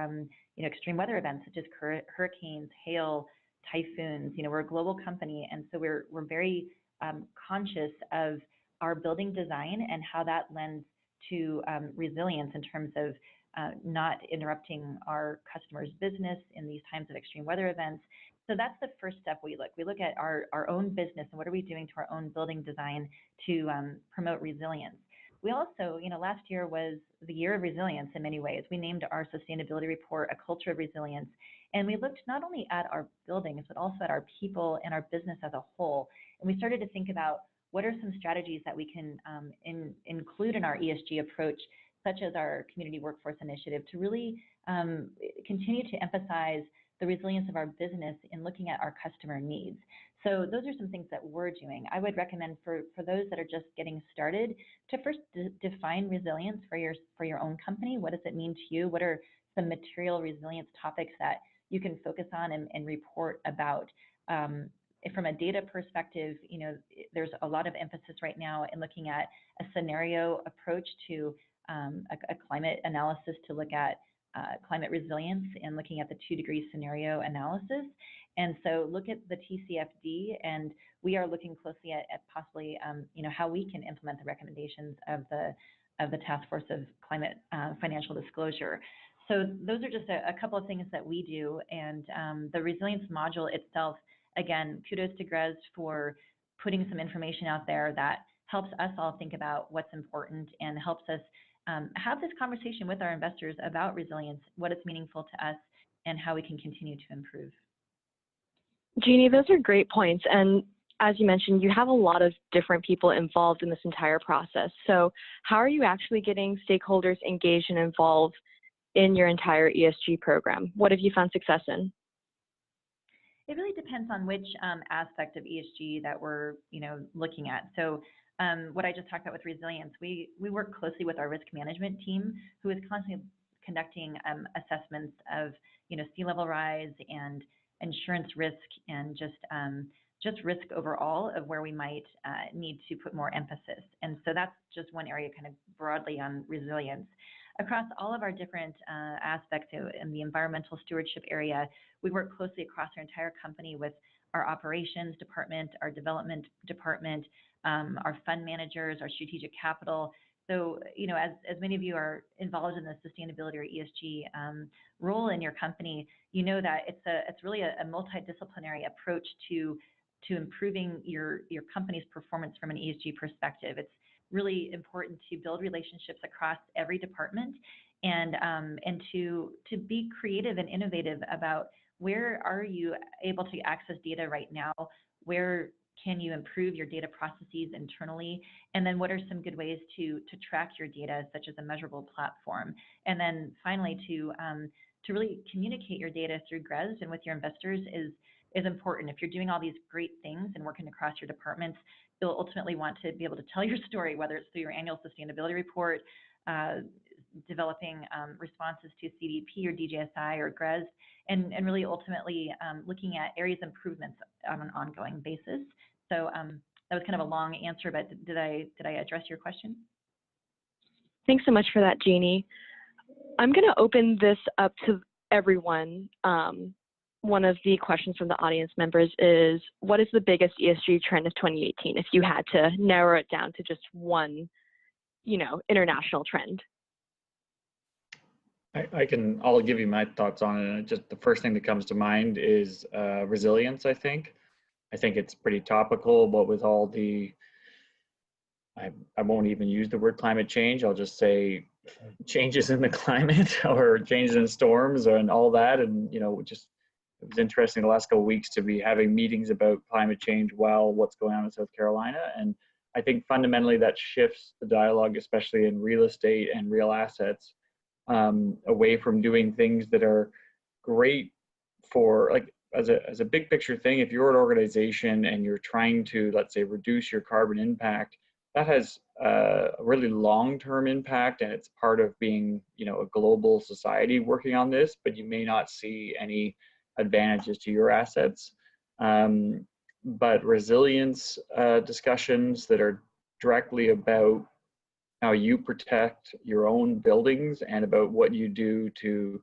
extreme weather events such as hurricanes, hail, typhoons. We're a global company, and so we're very conscious of our building design and how that lends to resilience in terms of not interrupting our customers' business in these times of extreme weather events. So that's the first step we look. We look at our own business and what are we doing to our own building design to promote resilience. We also, last year was the year of resilience in many ways. We named our sustainability report a culture of resilience. And we looked not only at our buildings, but also at our people and our business as a whole. And we started to think about what are some strategies that we can include in our ESG approach, such as our Community Workforce Initiative, to really continue to emphasize the resilience of our business in looking at our customer needs. So those are some things that we're doing. I would recommend for those that are just getting started to first define resilience for your own company. What does it mean to you? What are some material resilience topics that you can focus on and report about? From a data perspective, there's a lot of emphasis right now in looking at a scenario approach to a climate analysis to look at climate resilience and looking at the 2-degree scenario analysis. And so look at the TCFD, and we are looking closely at possibly, how we can implement the recommendations of the Task Force of Climate Financial Disclosure. So those are just a couple of things that we do. And the resilience module itself, again, kudos to GRESB for putting some information out there that helps us all think about what's important and helps us have this conversation with our investors about resilience, what it's meaningful to us, and how we can continue to improve. Jeannie, those are great points. And as you mentioned, you have a lot of different people involved in this entire process. So how are you actually getting stakeholders engaged and involved in your entire ESG program? What have you found success in? It really depends on which aspect of ESG that we're, looking at. So what I just talked about with resilience, we work closely with our risk management team, who is constantly conducting assessments of, sea level rise and insurance risk and just risk overall of where we might need to put more emphasis. And so that's just one area kind of broadly on resilience. Across all of our different aspects in the environmental stewardship area, we work closely across our entire company with our operations department, our development department, our fund managers, our strategic capital. So, as many of you are involved in the sustainability or ESG role in your company, you know that it's really a multidisciplinary approach to improving your company's performance from an ESG perspective. It's really important to build relationships across every department and to be creative and innovative about where are you able to access data right now, where can you improve your data processes internally, and then what are some good ways to track your data, such as a Measurable platform, and then finally to really communicate your data through GRESB and with your investors is important. If you're doing all these great things and working across your departments, you'll ultimately want to be able to tell your story, whether it's through your annual sustainability report, developing responses to CDP or DJSI or GRESB, and really ultimately looking at areas of improvements on an ongoing basis. So that was kind of a long answer, but did I address your question? Thanks so much for that, Jeannie. I'm going to open this up to everyone. One of the questions from the audience members is, what is the biggest ESG trend of 2018 if you had to narrow it down to just one, international trend? I'll give you my thoughts on it. Just the first thing that comes to mind is resilience, I think. I think it's pretty topical, but with all the, I won't even use the word climate change. I'll just say changes in the climate or changes in storms and all that. And, it was interesting the last couple of weeks to be having meetings about climate change while what's going on in South Carolina. And I think fundamentally that shifts the dialogue, especially in real estate and real assets, away from doing things that are great for, like, as a big picture thing. If you're an organization and you're trying to, let's say, reduce your carbon impact, that has a really long-term impact, and it's part of being, a global society working on this, but you may not see any advantages to your assets. But resilience discussions that are directly about how you protect your own buildings and about what you do to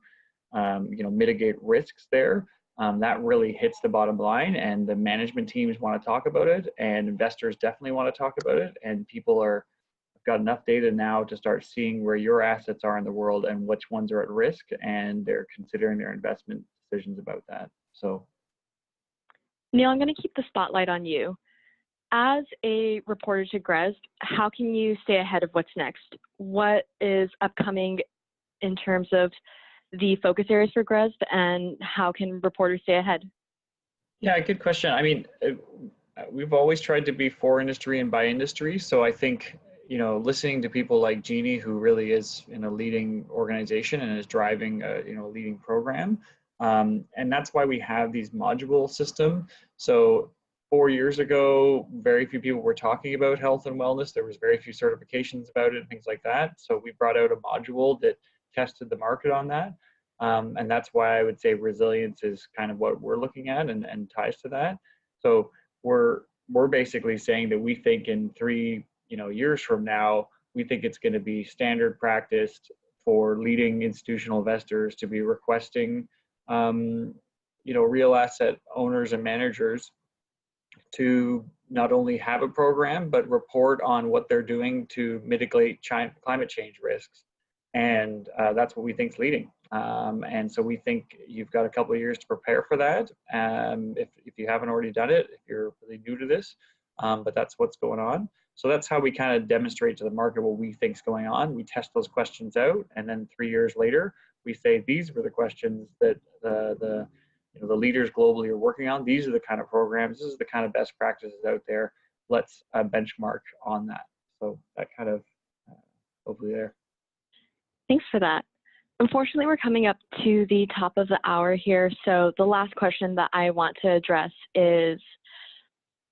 mitigate risks there, that really hits the bottom line, and the management teams want to talk about it, and investors definitely want to talk about it, and people have got enough data now to start seeing where your assets are in the world and which ones are at risk, and they're considering their investment decisions about that. So, Neal, I'm going to keep the spotlight on you. As a reporter to GRESB, how can you stay ahead of what's next? What is upcoming in terms of the focus areas for GRESB, and how can reporters stay ahead? Yeah, good question. I mean, we've always tried to be for industry and by industry. So I think, listening to people like Jeannie, who really is in a leading organization and is driving a leading program. And that's why we have these module system. So 4 years ago, very few people were talking about health and wellness. There was very few certifications about it and things like that. So we brought out a module that tested the market on that. And that's why I would say resilience is kind of what we're looking at and ties to that. So we're basically saying that we think in 3 years from now, we think it's going to be standard practice for leading institutional investors to be requesting real asset owners and managers to not only have a program, but report on what they're doing to mitigate climate change risks. And that's what we think is leading. And so we think you've got a couple of years to prepare for that. If you haven't already done it, if you're really new to this, but that's what's going on. So that's how we kind of demonstrate to the market what we think is going on. We test those questions out, and then 3 years later, we say these were the questions that the leaders globally are working on. These are the kind of programs. This is the kind of best practices out there. Let's benchmark on that. So that kind of hopefully there. Thanks for that. unfortunately, we're coming up to the top of the hour here, so the last question that I want to address is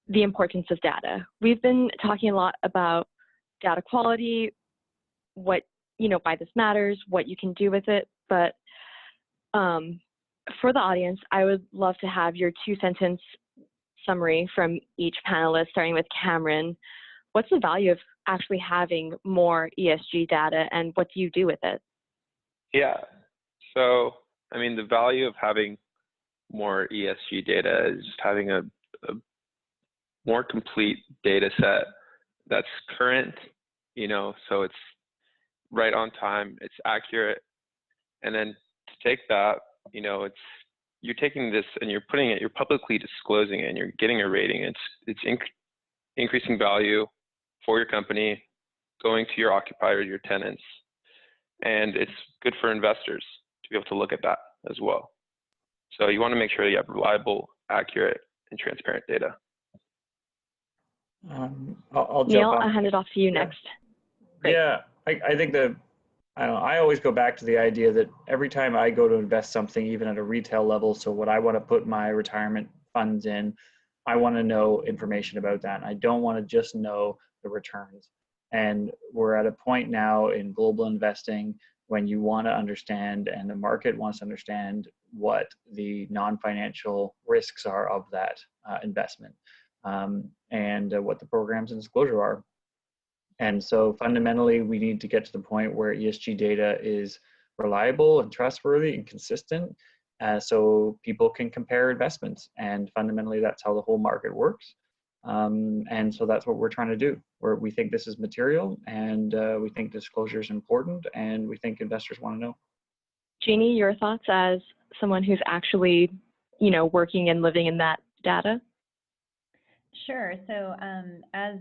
the importance of data. We've been talking a lot about data quality, what, why this matters, what you can do with it, but for the audience, I would love to have your 2-sentence summary from each panelist, starting with Cameron. What's the value of actually having more ESG data, and what do you do with it? Yeah, so, I mean, the value of having more ESG data is just having a more complete data set that's current, so it's right on time, it's accurate. And then to take that, you're taking this and you're putting it, you're publicly disclosing it, and you're getting a rating. It's increasing value for your company, going to your occupiers, your tenants, and it's good for investors to be able to look at that as well. So you want to make sure you have reliable, accurate, and transparent data. I'll Neal, jump on. I'll hand it off to you next. Great. Yeah, I think I always go back to the idea that every time I go to invest something, even at a retail level, so what I want to put my retirement funds in, I want to know information about that. I don't want to just know the returns. And we're at a point now in global investing when you want to understand, and the market wants to understand, what the non-financial risks are of that investment, and what the programs and disclosure are. And so fundamentally, we need to get to the point where ESG data is reliable and trustworthy and consistent, so people can compare investments. And fundamentally, that's how the whole market works. And so that's what we're trying to do. We think this is material, and we think disclosure is important, and we think investors want to know. Jeannie, your thoughts as someone who's actually, working and living in that data? Sure. So as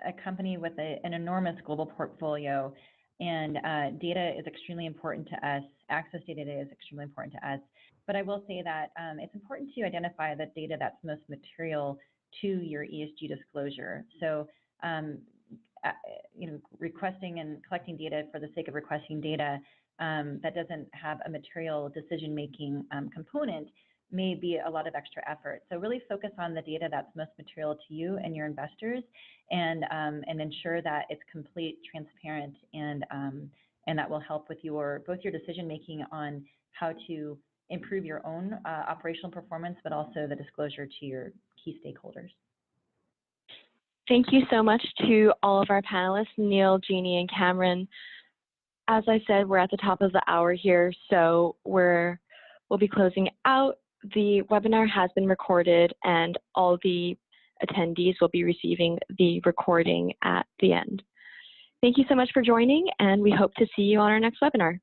a company with an enormous global portfolio, and data is extremely important to us, access to data is extremely important to us. But I will say that it's important to identify the data that's most material to your ESG disclosure. So, requesting and collecting data for the sake of requesting data that doesn't have a material decision-making component may be a lot of extra effort. So really focus on the data that's most material to you and your investors, and ensure that it's complete, transparent, and that will help with both your decision-making on how to improve your own operational performance, but also the disclosure to your key stakeholders. Thank you so much to all of our panelists, Neal, Jeannie, and Cameron. As I said, we're at the top of the hour here, so we'll be closing out. The webinar has been recorded, and all the attendees will be receiving the recording at the end. Thank you so much for joining, and we hope to see you on our next webinar.